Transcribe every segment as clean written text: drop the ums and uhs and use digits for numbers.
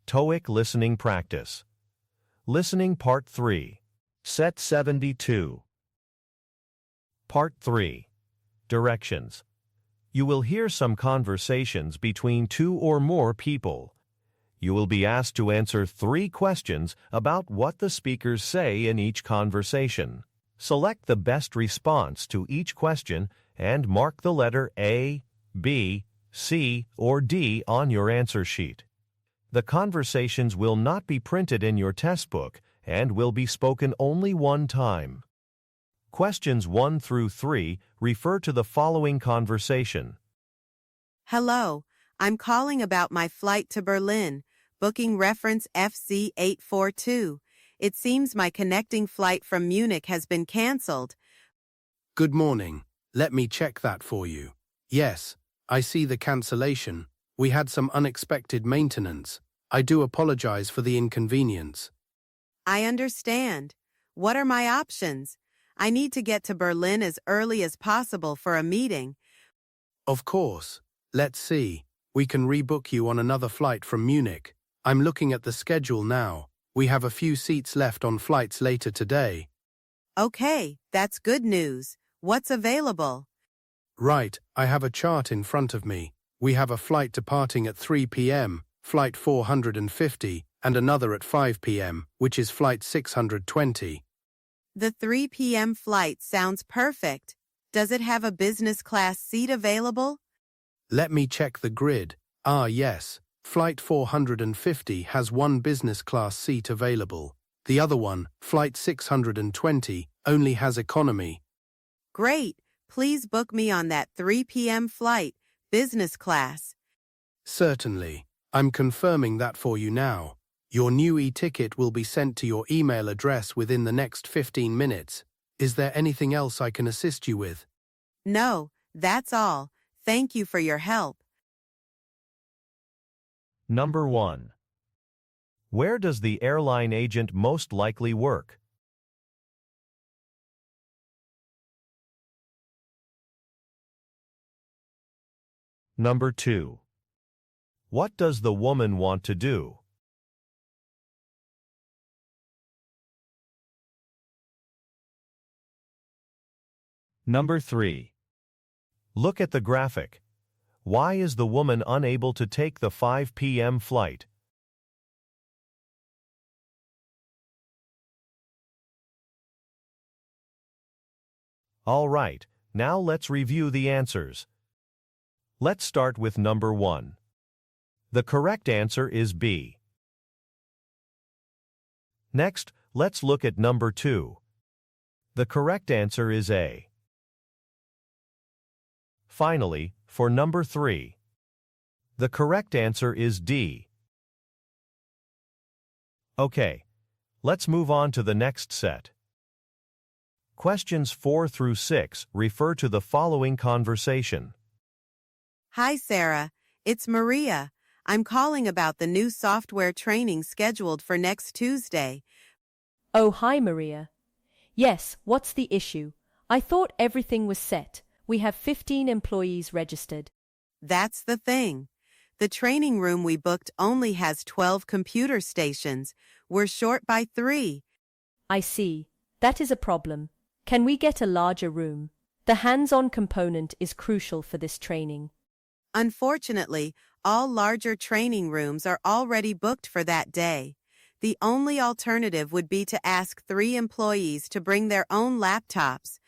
TOEIC Listening Practice. Listening Part 3. Set 72. Part 3. Directions. You will hear some conversations between two or more people. You will be asked to answer 3 questions about what the speakers say in each conversation. Select the best response to each question and mark the letter A, B, C, or D on your answer sheet. The conversations will not be printed in your test book and will be spoken only one time. Questions 1 through 3 refer to the following conversation. Hello, I'm calling about my flight to Berlin, booking reference FC842. It seems my connecting flight from Munich has been cancelled. Good morning. Let me check that for you. Yes, I see the cancellation. We had some unexpected maintenance. I do apologize for the inconvenience. I understand. What are my options? I need to get to Berlin as early as possible for a meeting. Of course. Let's see. We can rebook you on another flight from Munich. I'm looking at the schedule now. We have a few seats left on flights later today. Okay, that's good news. What's available? Right, I have a chart in front of me. We have a flight departing at 3 p.m., flight 450, and another at 5 p.m., which is flight 620. The 3 p.m. flight sounds perfect. Does it have a business class seat available? Let me check the grid. Ah, yes. Flight 450 has one business class seat available. The other one, flight 620, only has economy. Great. Please book me on that 3 p.m. flight, business class. Certainly. I'm confirming that for you now. Your new e-ticket will be sent to your email address within the next 15 minutes. Is there anything else I can assist you with? No, that's all. Thank you for your help. Number 1. Where does the airline agent most likely work? Number 2. What does the woman want to do? Number 3. Look at the graphic. Why is the woman unable to take the 5 p.m. flight? All right, now let's review the answers. Let's start with number 1. The correct answer is B. Next, let's look at number 2. The correct answer is A. Finally, for number 3. The correct answer is D. Okay, let's move on to the next set. Questions 4 through 6 refer to the following conversation. Hi, Sarah. It's Maria. I'm calling about the new software training scheduled for next Tuesday. Oh, hi, Maria. Yes, what's the issue? I thought everything was set. We have 15 employees registered. That's the thing. The training room we booked only has 12 computer stations. We're short by 3. I see. That is a problem. Can we get a larger room? The hands-on component is crucial for this training. Unfortunately, all larger training rooms are already booked for that day. The only alternative would be to ask 3 employees to bring their own laptops.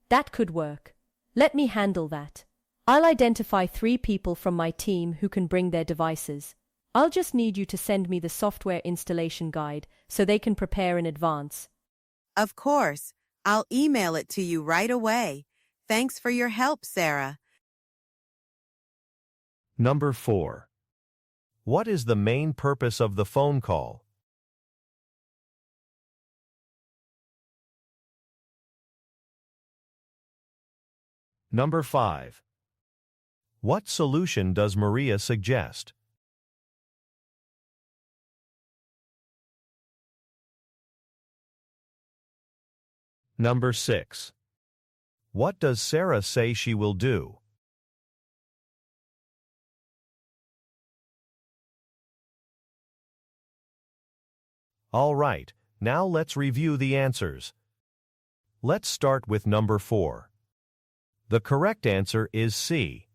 That could work. Let me handle that. I'll identify 3 people from my team who can bring their devices. I'll just need you to send me the software installation guide so they can prepare in advance. Of course. I'll email it to you right away. Thanks for your help, Sarah. Number 4. What is the main purpose of the phone call? Number 5. What solution does Maria suggest? Number 6. What does Sarah say she will do? All right, now let's review the answers. Let's start with number 4. The correct answer is C.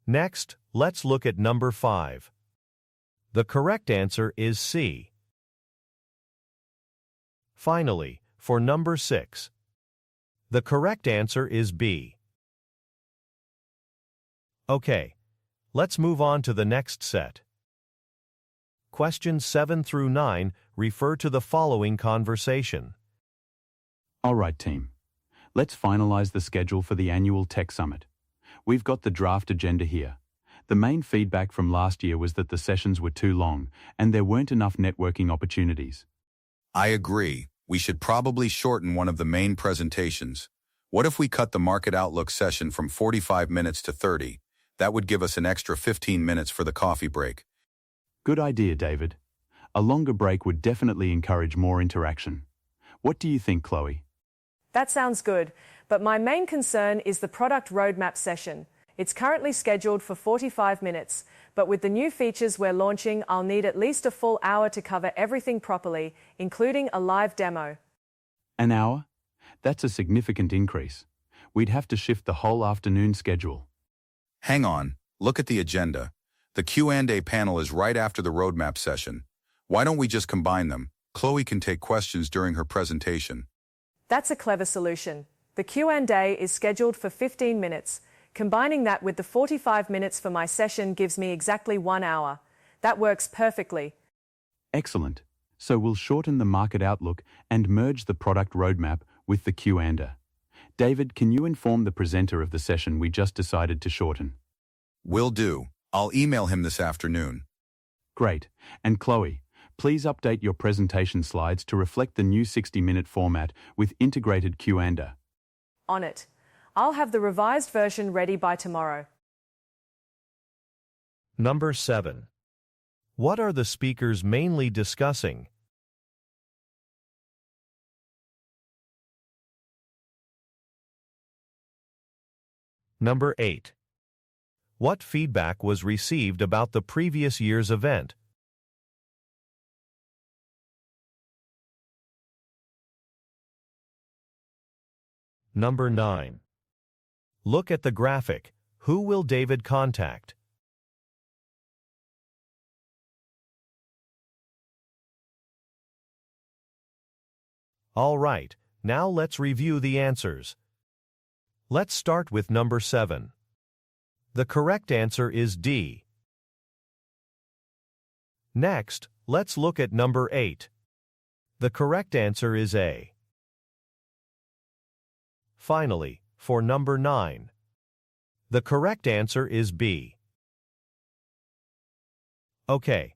Next, let's look at number 5. The correct answer is C. Finally, for number 6. The correct answer is B. Okay, let's move on to the next set. Questions 7 through 9 refer to the following conversation. All right, team. Let's finalize the schedule for the annual Tech Summit. We've got the draft agenda here. The main feedback from last year was that the sessions were too long and there weren't enough networking opportunities. I agree. We should probably shorten one of the main presentations. What if we cut the Market Outlook session from 45 minutes to 30? That would give us an extra 15 minutes for the coffee break. Good idea, David. A longer break would definitely encourage more interaction. What do you think, Chloe? That sounds good, but my main concern is the product roadmap session. It's currently scheduled for 45 minutes, but with the new features we're launching, I'll need at least a full hour to cover everything properly, including a live demo. An hour? That's a significant increase. We'd have to shift the whole afternoon schedule. Hang on, look at the agenda. The Q&A panel is right after the roadmap session. Why don't we just combine them? Chloe can take questions during her presentation. That's a clever solution. The Q&A is scheduled for 15 minutes. Combining that with the 45 minutes for my session gives me exactly 1 hour. That works perfectly. Excellent. So we'll shorten the market outlook and merge the product roadmap with the Q&A. David, can you inform the presenter of the session we just decided to shorten? Will do. I'll email him this afternoon. Great. And Chloe, please update your presentation slides to reflect the new 60-minute format with integrated Q&A. On it. I'll have the revised version ready by tomorrow. Number 7. What are the speakers mainly discussing? Number 8. What feedback was received about the previous year's event? Number 9. Look at the graphic. Who will David contact? All right, now let's review the answers. Let's start with number 7. The correct answer is D. Next, let's look at number 8. The correct answer is A. Finally, for number 9. The correct answer is B. Okay,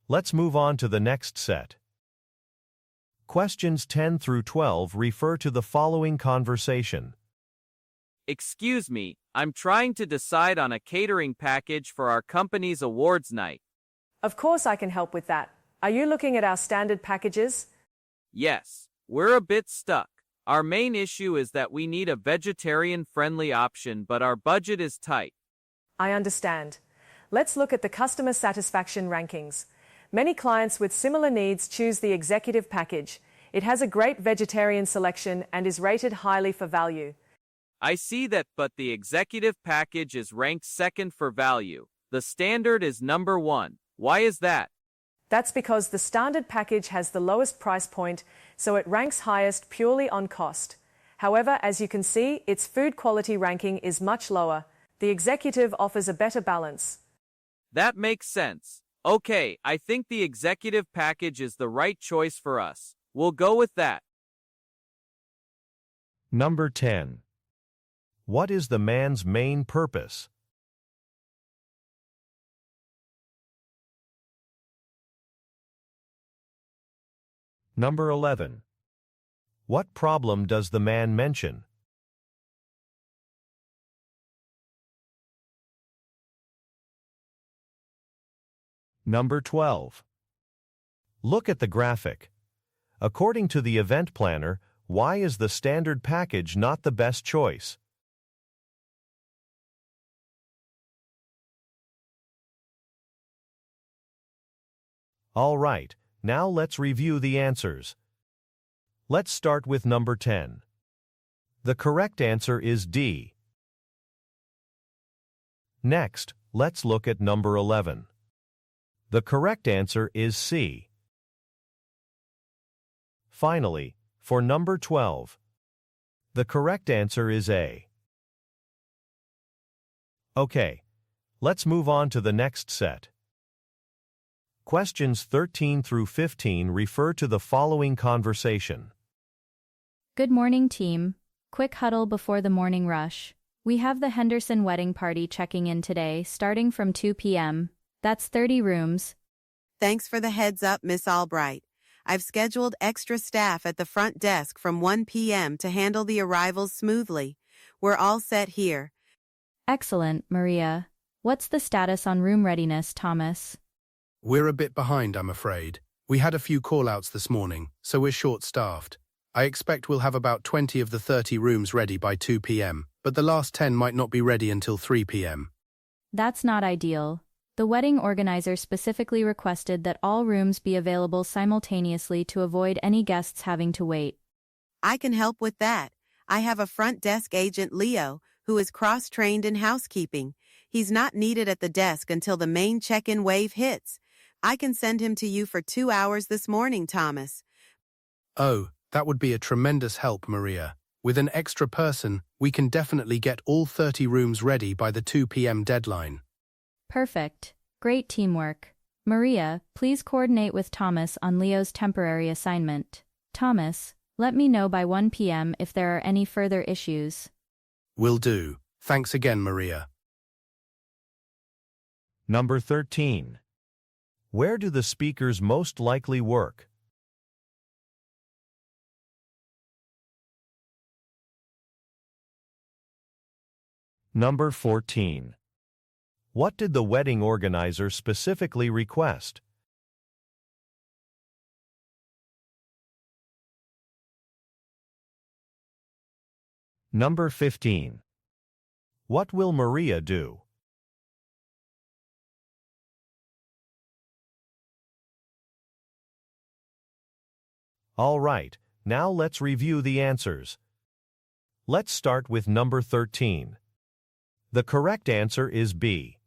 let's move on to the next set. Questions 10 through 12 refer to the following conversation. Excuse me, I'm trying to decide on a catering package for our company's awards night. Of course I can help with that. Are you looking at our standard packages? Yes, we're a bit stuck. Our main issue is that we need a vegetarian-friendly option, but our budget is tight. I understand. Let's look at the customer satisfaction rankings. Many clients with similar needs choose the executive package. It has a great vegetarian selection and is rated highly for value. I see that, but the executive package is ranked second for value. The standard is number 1. Why is that? That's because the standard package has the lowest price point, so it ranks highest purely on cost. However, as you can see, its food quality ranking is much lower. The executive offers a better balance. That makes sense. Okay, I think the executive package is the right choice for us. We'll go with that. Number 10. What is the man's main purpose? Number 11. What problem does the man mention? Number 12. Look at the graphic. According to the event planner, why is the standard package not the best choice? All right, now let's review the answers. Let's start with number 10. The correct answer is D. Next, let's look at number 11. The correct answer is C. Finally, for number 12, the correct answer is A. Okay, let's move on to the next set. Questions 13 through 15 refer to the following conversation. Good morning, team. Quick huddle before the morning rush. We have the Henderson wedding party checking in today, starting from 2 p.m. That's 30 rooms. Thanks for the heads up, Miss Albright. I've scheduled extra staff at the front desk from 1 p.m. to handle the arrivals smoothly. We're all set here. Excellent, Maria. What's the status on room readiness, Thomas? We're a bit behind, I'm afraid. We had a few call-outs this morning, so we're short-staffed. I expect we'll have about 20 of the 30 rooms ready by 2 p.m., but the last 10 might not be ready until 3 p.m. That's not ideal. The wedding organizer specifically requested that all rooms be available simultaneously to avoid any guests having to wait. I can help with that. I have a front desk agent, Leo, who is cross-trained in housekeeping. He's not needed at the desk until the main check-in wave hits. I can send him to you for 2 hours this morning, Thomas. Oh, that would be a tremendous help, Maria. With an extra person, we can definitely get all 30 rooms ready by the 2 p.m. deadline. Perfect. Great teamwork. Maria, please coordinate with Thomas on Leo's temporary assignment. Thomas, let me know by 1 p.m. if there are any further issues. Will do. Thanks again, Maria. Number 13. Where do the speakers most likely work? Number 14. What did the wedding organizer specifically request? Number 15. What will Maria do? All right, now let's review the answers. Let's start with number 13. The correct answer is B.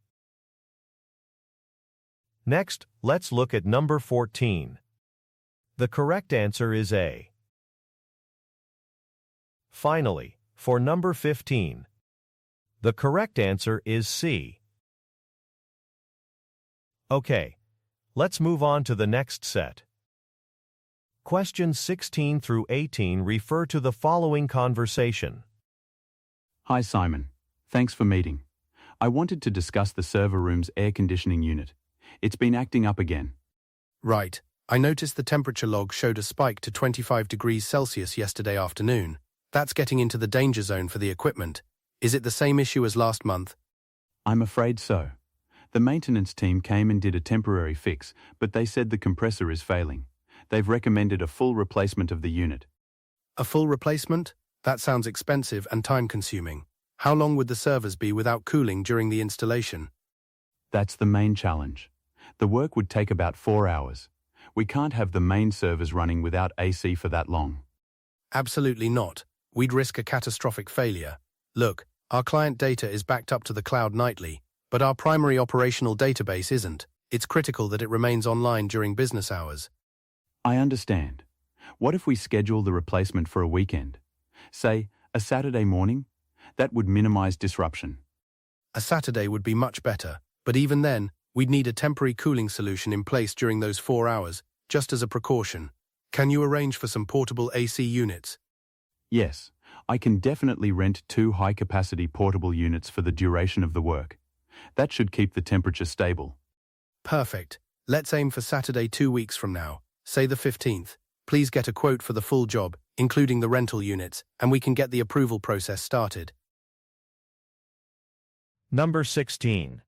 Next, let's look at number 14. The correct answer is A. Finally, for number 15, the correct answer is C. Okay, let's move on to the next set. Questions 16 through 18 refer to the following conversation. Hi, Simon. Thanks for meeting. I wanted to discuss the server room's air conditioning unit. It's been acting up again. Right. I noticed the temperature log showed a spike to 25 degrees Celsius yesterday afternoon. That's getting into the danger zone for the equipment. Is it the same issue as last month? I'm afraid so. The maintenance team came and did a temporary fix, but they said the compressor is failing. They've recommended a full replacement of the unit. A full replacement? That sounds expensive and time-consuming. How long would the servers be without cooling during the installation? That's the main challenge. The work would take about 4 hours. We can't have the main servers running without AC for that long. Absolutely not. We'd risk a catastrophic failure. Look, our client data is backed up to the cloud nightly, but our primary operational database isn't. It's critical that it remains online during business hours. I understand. What if we schedule the replacement for a weekend? Say, a Saturday morning? That would minimize disruption. A Saturday would be much better, but even then, we'd need a temporary cooling solution in place during those 4 hours, just as a precaution. Can you arrange for some portable AC units? Yes, I can definitely rent 2 high-capacity portable units for the duration of the work. That should keep the temperature stable. Perfect. Let's aim for Saturday 2 weeks from now, say the 15th. Please get a quote for the full job, including the rental units, and we can get the approval process started. Number 16.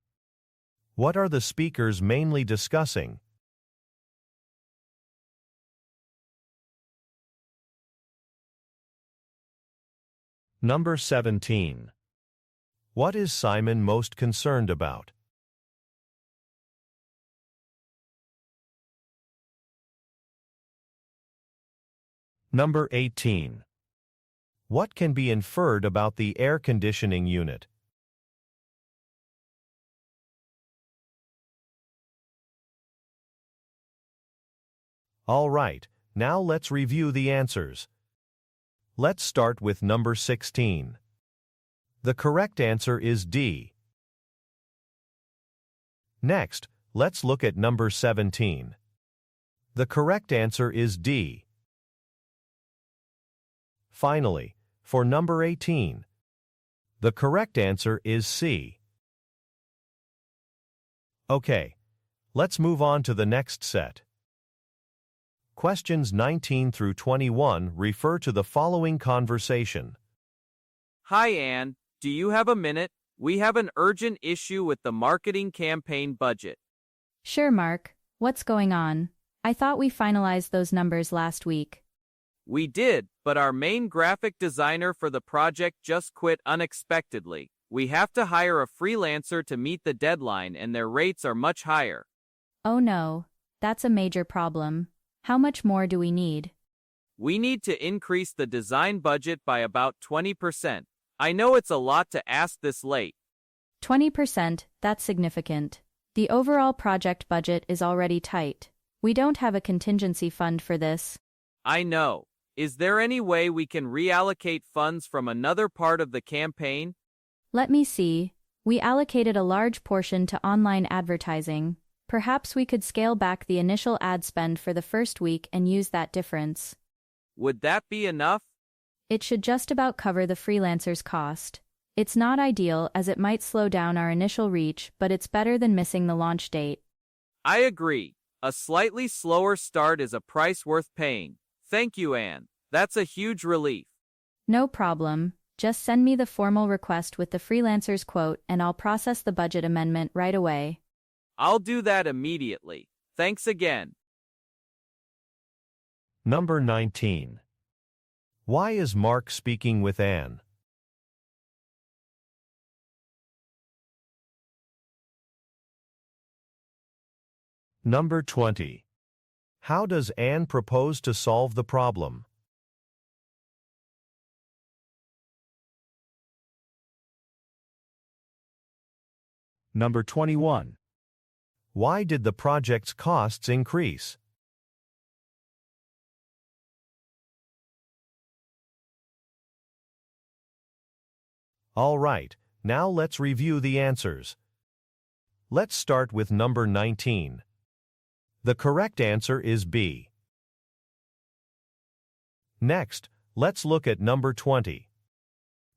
What are the speakers mainly discussing? Number 17. What is Simon most concerned about? Number 18. What can be inferred about the air conditioning unit? All right, now let's review the answers. Let's start with number 16. The correct answer is D. Next, let's look at number 17. The correct answer is D. Finally, for number 18, the correct answer is C. Okay, let's move on to the next set. Questions 19 through 21 refer to the following conversation. Hi Anne, do you have a minute? We have an urgent issue with the marketing campaign budget. Sure, Mark. What's going on? I thought we finalized those numbers last week. We did, but our main graphic designer for the project just quit unexpectedly. We have to hire a freelancer to meet the deadline and their rates are much higher. Oh no, that's a major problem. How much more do we need? We need to increase the design budget by about 20%. I know it's a lot to ask this late. 20%, that's significant. The overall project budget is already tight. We don't have a contingency fund for this. I know. Is there any way we can reallocate funds from another part of the campaign? Let me see. We allocated a large portion to online advertising. Perhaps we could scale back the initial ad spend for the first week and use that difference. Would that be enough? It should just about cover the freelancer's cost. It's not ideal as it might slow down our initial reach, but it's better than missing the launch date. I agree. A slightly slower start is a price worth paying. Thank you, Anne. That's a huge relief. No problem. Just send me the formal request with the freelancer's quote and I'll process the budget amendment right away. I'll do that immediately. Thanks again. Number 19. Why is Mark speaking with Anne? Number 20. How does Anne propose to solve the problem? Number 21. Why did the project's costs increase? All right, now let's review the answers. Let's start with number 19. The correct answer is B. Next, let's look at number 20.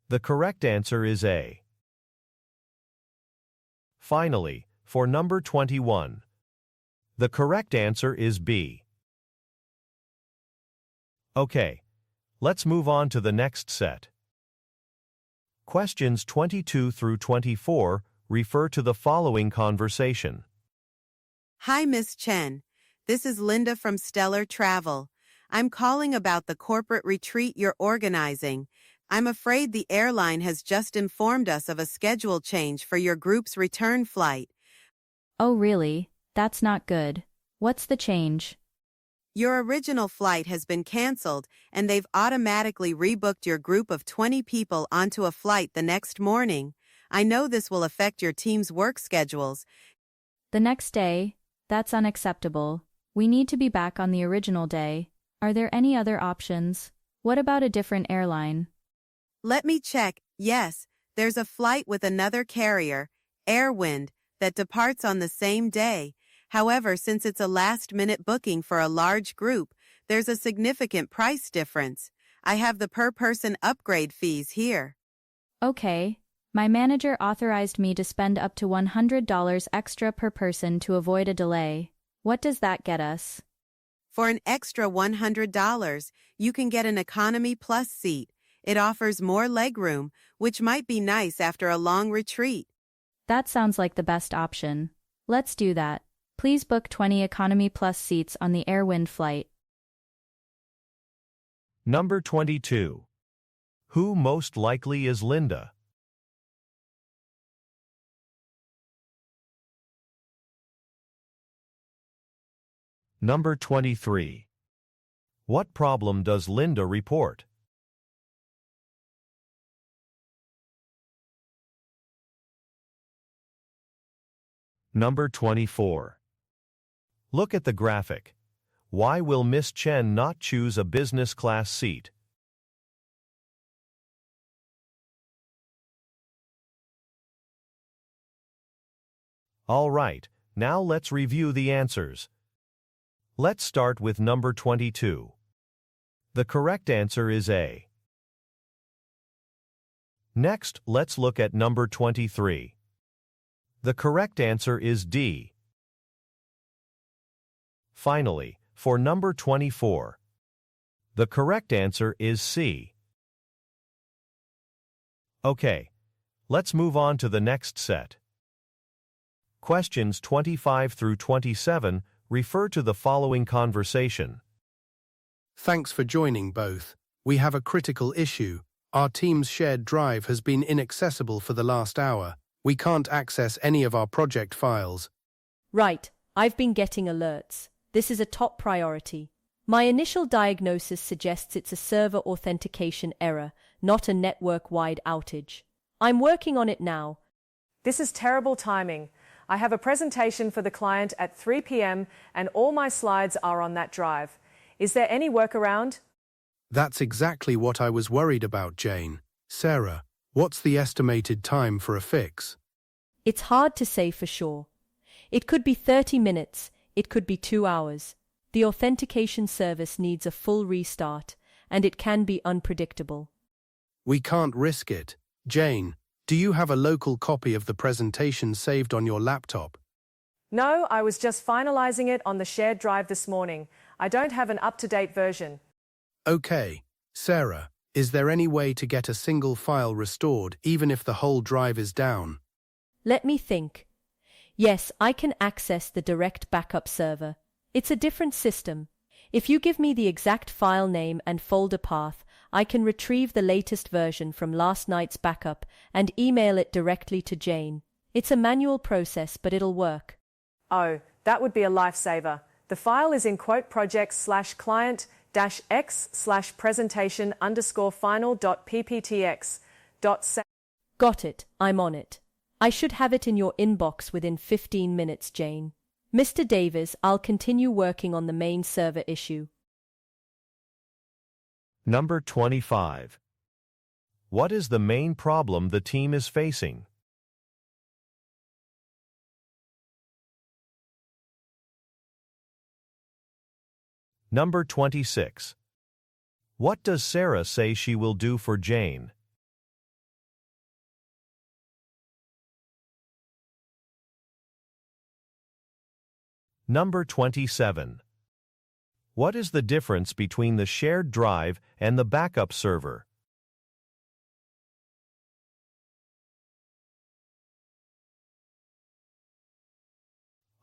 The correct answer is A. Finally, for number 21, the correct answer is B. Okay, let's move on to the next set. Questions 22 through 24 refer to the following conversation. Hi, Miss Chen. This is Linda from Stellar Travel. I'm calling about the corporate retreat you're organizing. I'm afraid the airline has just informed us of a schedule change for your group's return flight. Oh really? That's not good. What's the change? Your original flight has been canceled, and they've automatically rebooked your group of 20 people onto a flight the next morning. I know this will affect your team's work schedules. The next day? That's unacceptable. We need to be back on the original day. Are there any other options? What about a different airline? Let me check. Yes, there's a flight with another carrier, Airwind, that departs on the same day. However, since it's a last-minute booking for a large group, there's a significant price difference. I have the per-person upgrade fees here. Okay. My manager authorized me to spend up to $100 extra per person to avoid a delay. What does that get us? For an extra $100, you can get an Economy Plus seat. It offers more legroom, which might be nice after a long retreat. That sounds like the best option. Let's do that. Please book 20 Economy Plus seats on the Airwind flight. Number 22. Who most likely is Linda? Number 23. What problem does Linda report? Number 24. Look at the graphic. Why will Miss Chen not choose a business class seat? All right, now let's review the answers. Let's start with number 22. The correct answer is A. Next, let's look at number 23. The correct answer is D. Finally, for number 24, the correct answer is C. Okay, let's move on to the next set. Questions 25 through 27 refer to the following conversation. Thanks for joining both. We have a critical issue. Our team's shared drive has been inaccessible for the last hour. We can't access any of our project files. Right, I've been getting alerts. This is a top priority. My initial diagnosis suggests it's a server authentication error, not a network-wide outage. I'm working on it now. This is terrible timing. I have a presentation for the client at 3 p.m. and all my slides are on that drive. Is there any workaround? That's exactly what I was worried about, Jane. Sarah, what's the estimated time for a fix? It's hard to say for sure. It could be 30 minutes, it could be 2 hours. The authentication service needs a full restart, and it can be unpredictable. We can't risk it. Jane, do you have a local copy of the presentation saved on your laptop? No, I was just finalizing it on the shared drive this morning. I don't have an up-to-date version. Okay. Sarah, is there any way to get a single file restored even if the whole drive is down? Let me think. Yes, I can access the direct backup server. It's a different system. If you give me the exact file name and folder path, I can retrieve the latest version from last night's backup and email it directly to Jane. It's a manual process, but it'll work. Oh, that would be a lifesaver. The file is in quote project/client-x/presentation_final.pptx.sa. Got it, I'm on it. I should have it in your inbox within 15 minutes, Jane. Mr. Davis, I'll continue working on the main server issue. Number 25. What is the main problem the team is facing? Number 26. What does Sarah say she will do for Jane? Number 27. What is the difference between the shared drive and the backup server?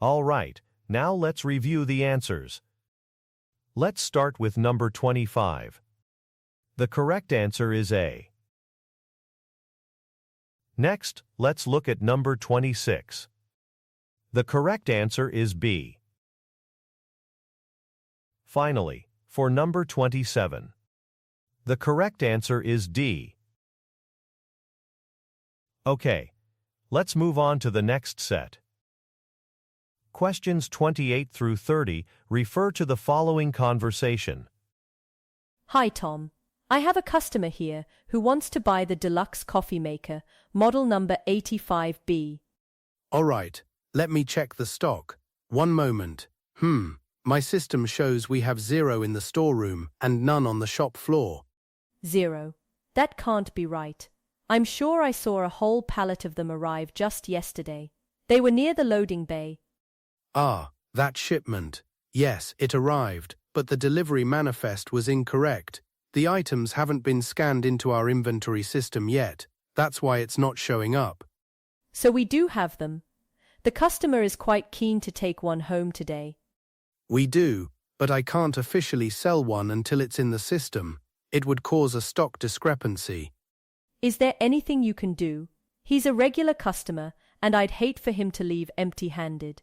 All right, now let's review the answers. Let's start with number 25. The correct answer is A. Next, let's look at number 26. The correct answer is B. Finally, for number 27, the correct answer is D. Okay, let's move on to the next set. Questions 28 through 30 refer to the following conversation. Hi, Tom. I have a customer here who wants to buy the deluxe coffee maker, model number 85B. All right, let me check the stock. One moment. My system shows we have 0 in the storeroom and none on the shop floor. 0. That can't be right. I'm sure I saw a whole pallet of them arrive just yesterday. They were near the loading bay. Ah, that shipment. Yes, it arrived, but the delivery manifest was incorrect. The items haven't been scanned into our inventory system yet. That's why it's not showing up. So we do have them. The customer is quite keen to take one home today. We do, but I can't officially sell one until it's in the system. It would cause a stock discrepancy. Is there anything you can do? He's a regular customer, and I'd hate for him to leave empty-handed.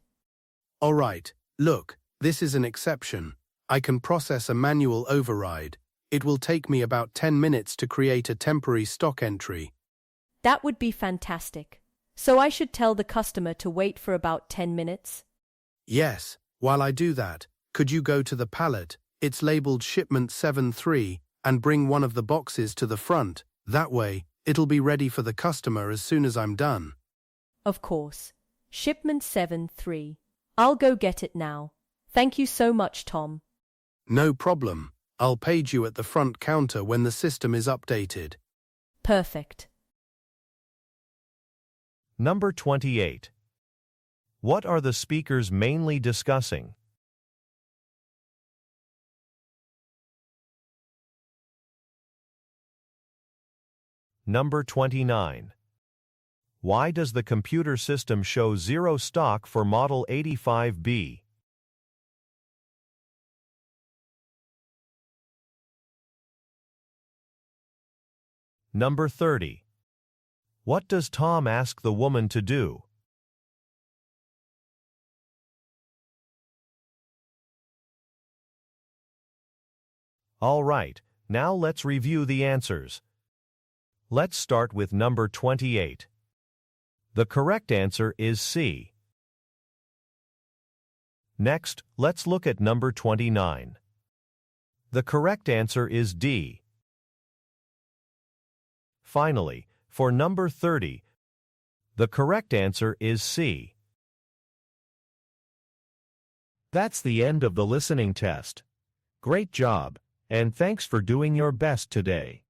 All right, look, this is an exception. I can process a manual override. It will take me about 10 minutes to create a temporary stock entry. That would be fantastic. So I should tell the customer to wait for about 10 minutes? Yes, while I do that, could you go to the pallet, it's labeled Shipment 7-3, and bring one of the boxes to the front. That way, it'll be ready for the customer as soon as I'm done. Of course. Shipment 7-3. I'll go get it now. Thank you so much, Tom. No problem. I'll page you at the front counter when the system is updated. Perfect. Number 28. What are the speakers mainly discussing? Number 29. Why does the computer system show zero stock for Model 85B? Number 30. What does Tom ask the woman to do? All right, now let's review the answers. Let's start with number 28. The correct answer is C. Next, let's look at number 29. The correct answer is D. Finally, for number 30, the correct answer is C. That's the end of the listening test. Great job, and thanks for doing your best today.